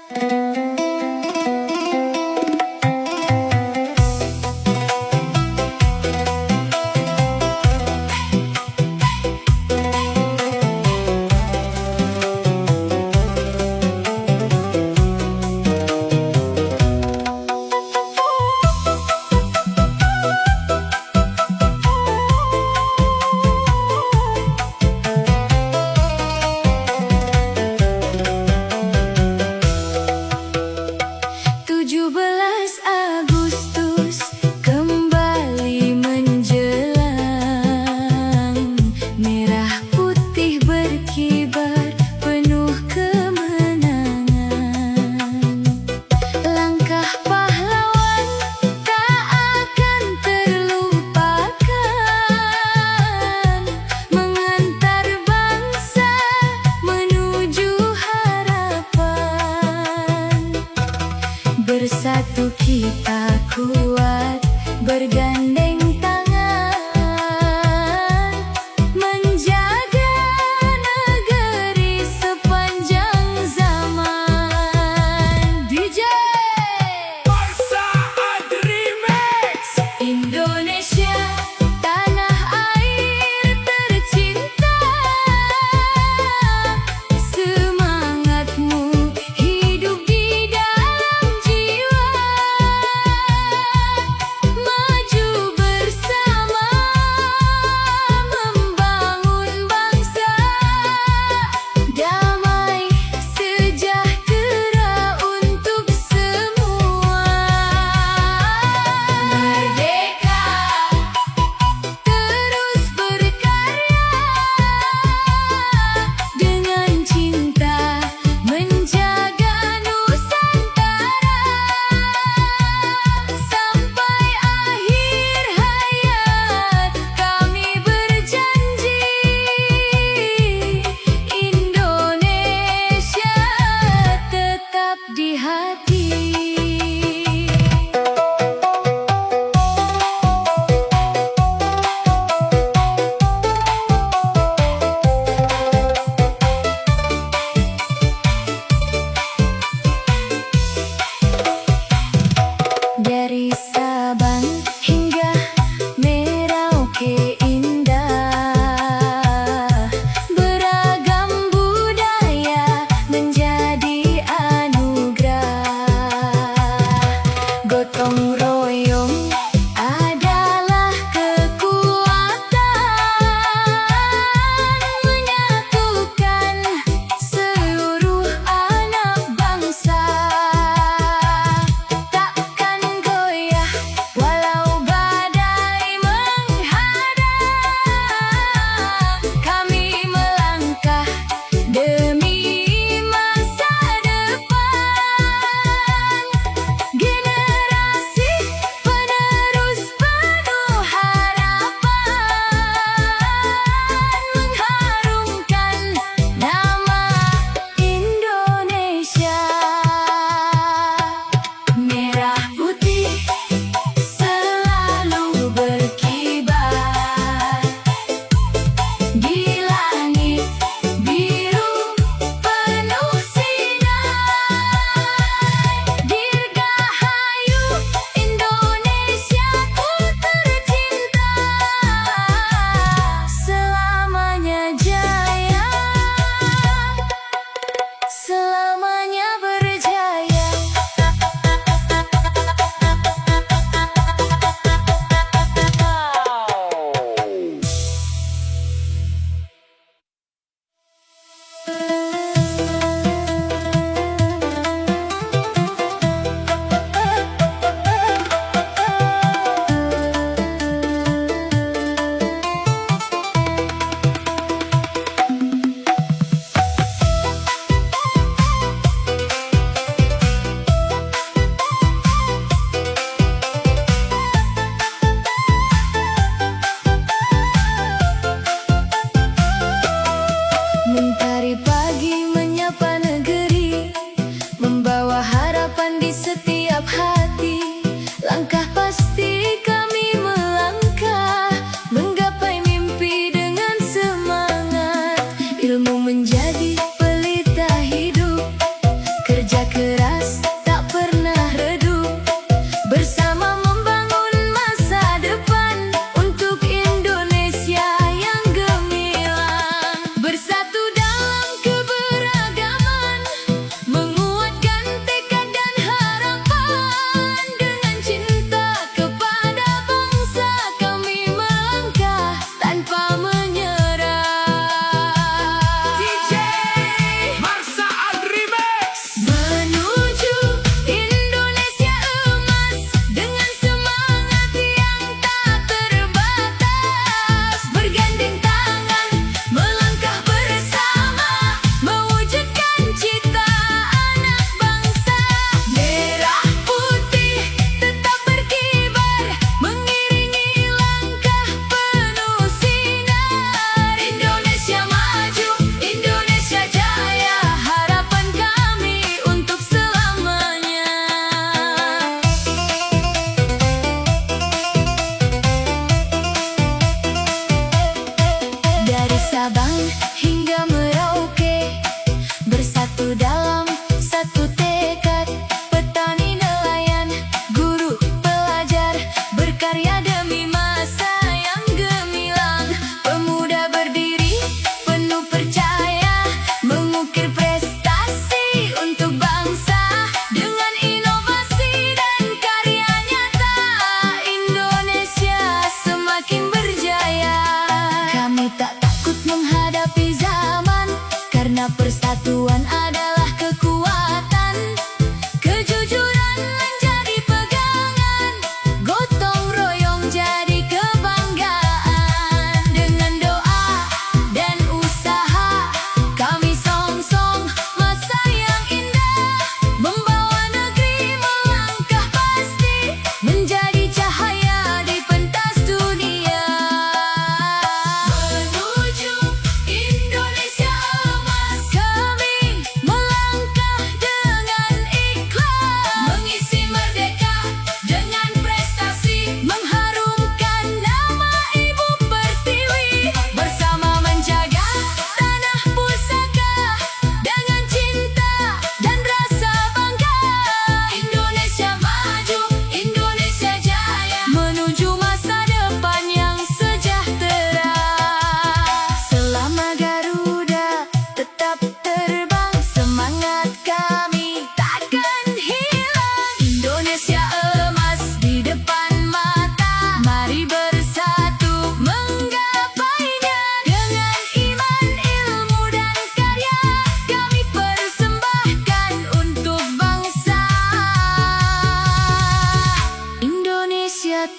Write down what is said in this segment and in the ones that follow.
17 Agustus kembali menjelang, merah putih berkibar penuh kemenangan. Langkah pahlawan tak akan terlupakan, mengantar bangsa menuju harapan. Bersatu kita kuat, bergandeng tangan, menjaga negeri sepanjang zaman. DJ Bangsa Remix. Indonesia, tanah air tercinta, semangatmu hidup di dalam jiwa. Maju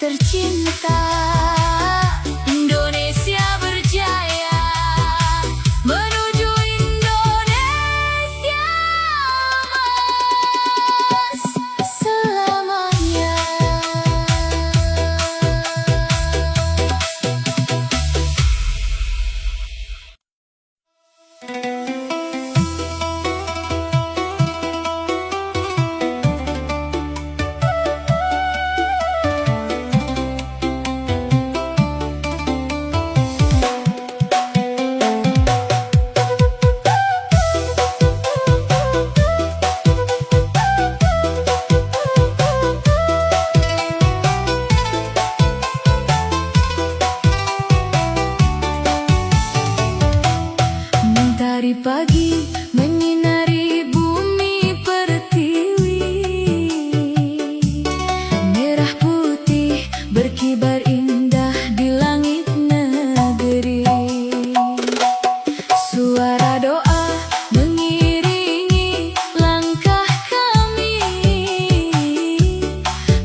tercinta, Indonesia berjaya menuju Indonesia emas selamanya. Mentari pagi menyinari bumi pertiwi, merah putih berkibar indah di langit negeri. Suara doa mengiringi langkah kami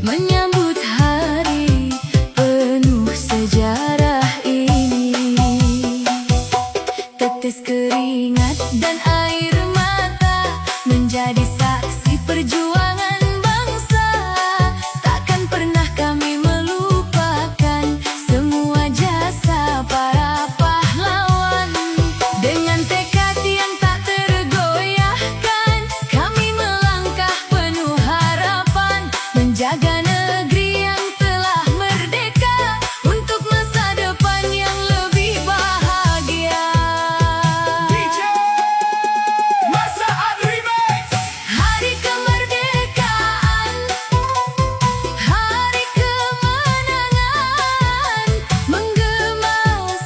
menyambut hari penuh sejarah ini. Tetes keringat dan air mata menjadi saksi perjuangan bangsa. Takkan pernah kami melupakan semua jasa para pahlawan. Dengan tekad yang tak tergoyahkan, kami melangkah penuh harapan, menjaga negeri yang telah merdeka untuk masa depan yang lebih bahagia. DJ Masa Remix. Hari kemerdekaan, hari kemenangan, menggema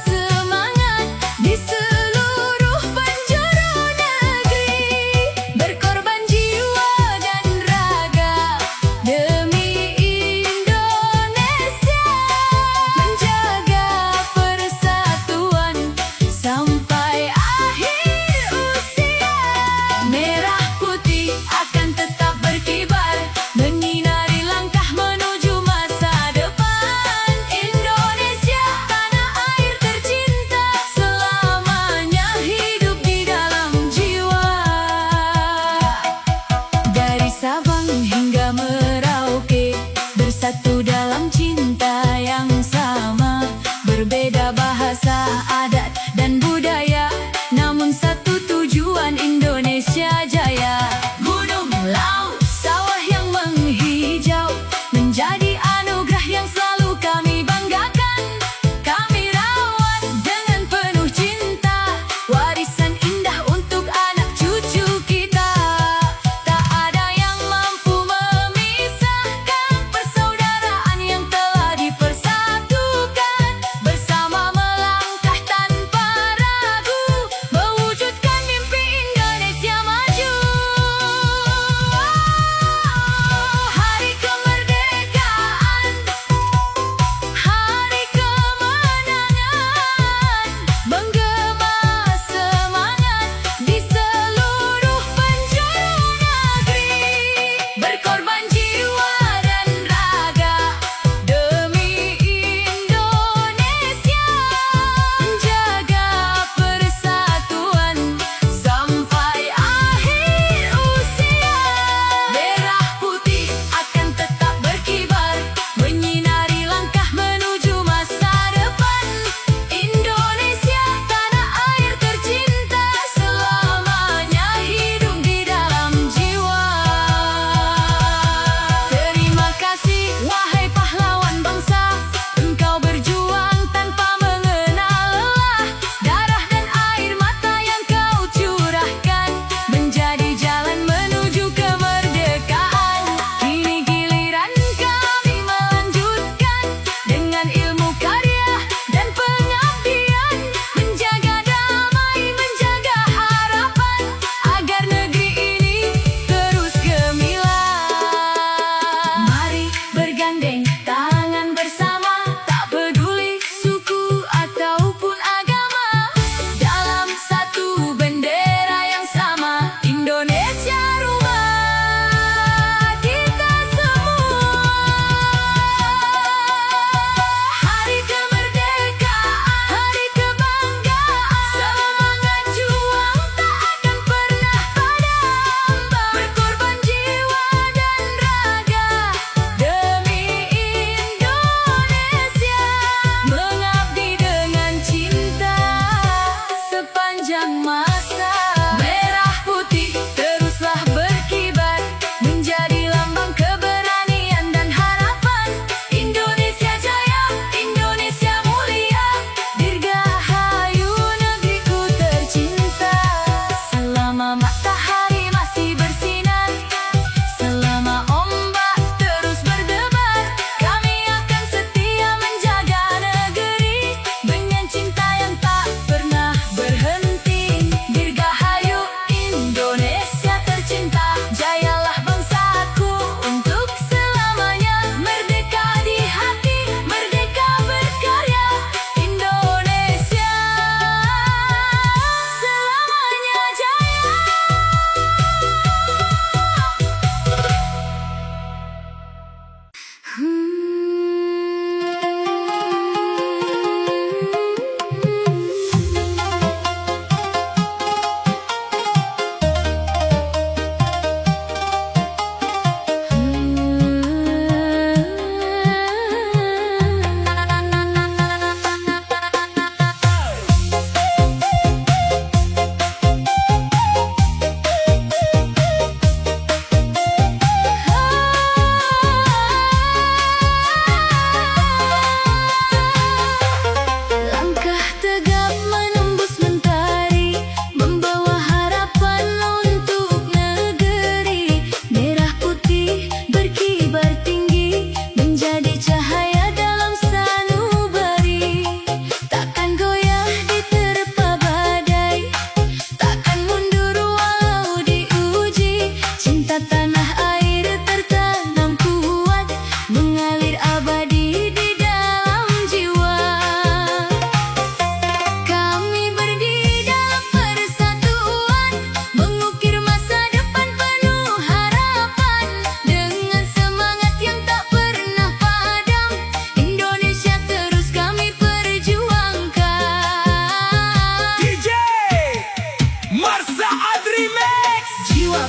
semangat di seluruh penjuru negeri. Berkorban jiwa dan raga demi Indonesia, menjaga persatuan sampai akhir usia. Merah putih akan tetap berkibar, menyinari langkah menuju masa depan. Indonesia, tanah air tercinta, selamanya hidup di dalam jiwa. Dari Sabang hingga Merauke, bersatu dalam cinta yang sama. Berbeda bahasa, adat, dan budaya, namun satu tujuan, Indonesia jaya.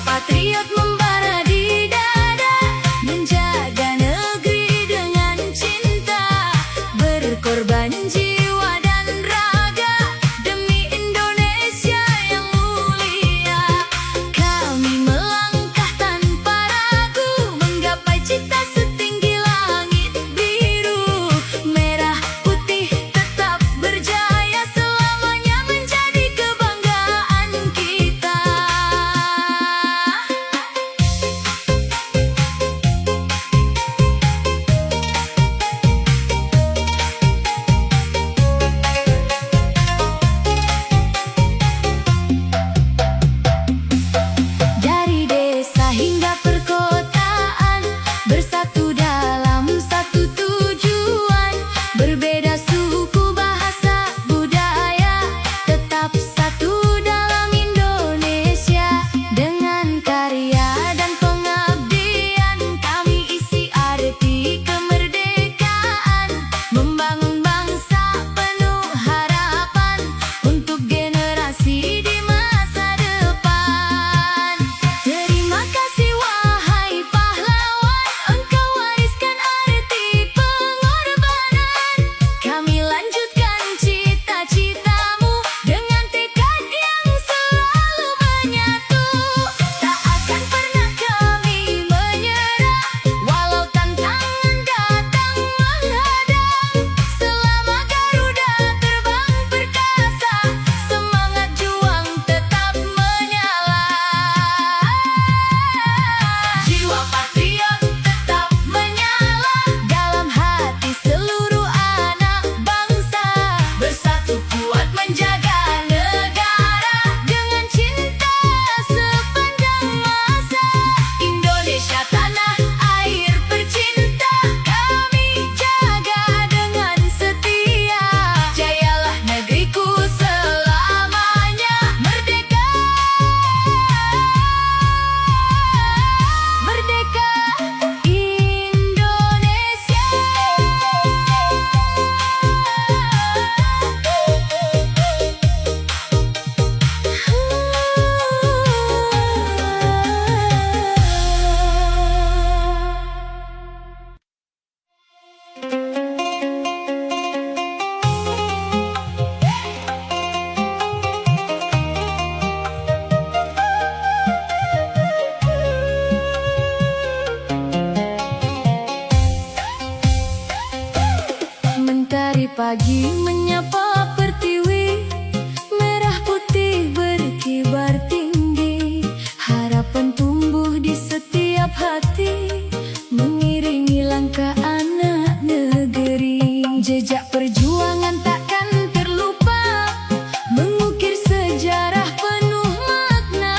patriot membara di dada, menjaga negeri dengan cinta, berkorban jiwa dan raga demi Indonesia yang mulia. Kami melangkah tanpa ragu, menggapai cita setinggi langit biru. Merah putih tetap berjaya, selamanya menjadi kebanggaan kita. Dari desa hingga perkotaan, bersatu dalam satu tujuan. Berbeda suku, bahasa, budaya, tetap satu dalam Indonesia. Dengan karya dan pengabdian, kami isi arti kemerdekaan, membangun bangsa penuh harapan untuk generasi di masa depan. Terima kasih wahai pahlawan, engkau wariskan arti pengorbanan. Kami lanjutkan cita-citamu dengan tekad yang selalu menyatu. Tak akan pernah kami menyerah, walau tantangan datang menghadang. Selama Garuda terbang perkasa, semangat juang tetap menyala. Jiwa patriot tetap menyala dalam hati seluruh anak bangsa. Bersatu kuat menjaga negara dengan cinta sepanjang masa. Indonesia tanah air tercinta, kami jaga dengan setia. Jayalah negeriku selamanya merdeka. Merdeka Indonesia. Mentari pagi menyapa pertiwi, merah putih berkibar tinggi. Harapan tumbuh di setiap hati, mengiringi langkah anak negeri. Jejak perjuangan takkan terlupa, mengukir sejarah penuh makna.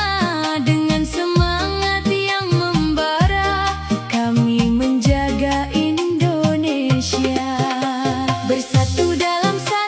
Dengan semangat yang membara, kami menjaga Indonesia. Bersatu dalam satu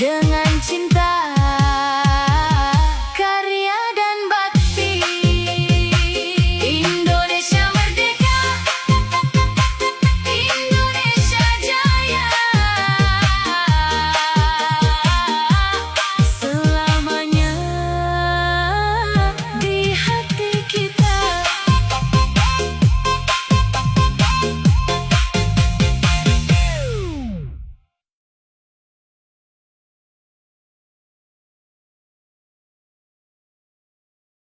dengan cinta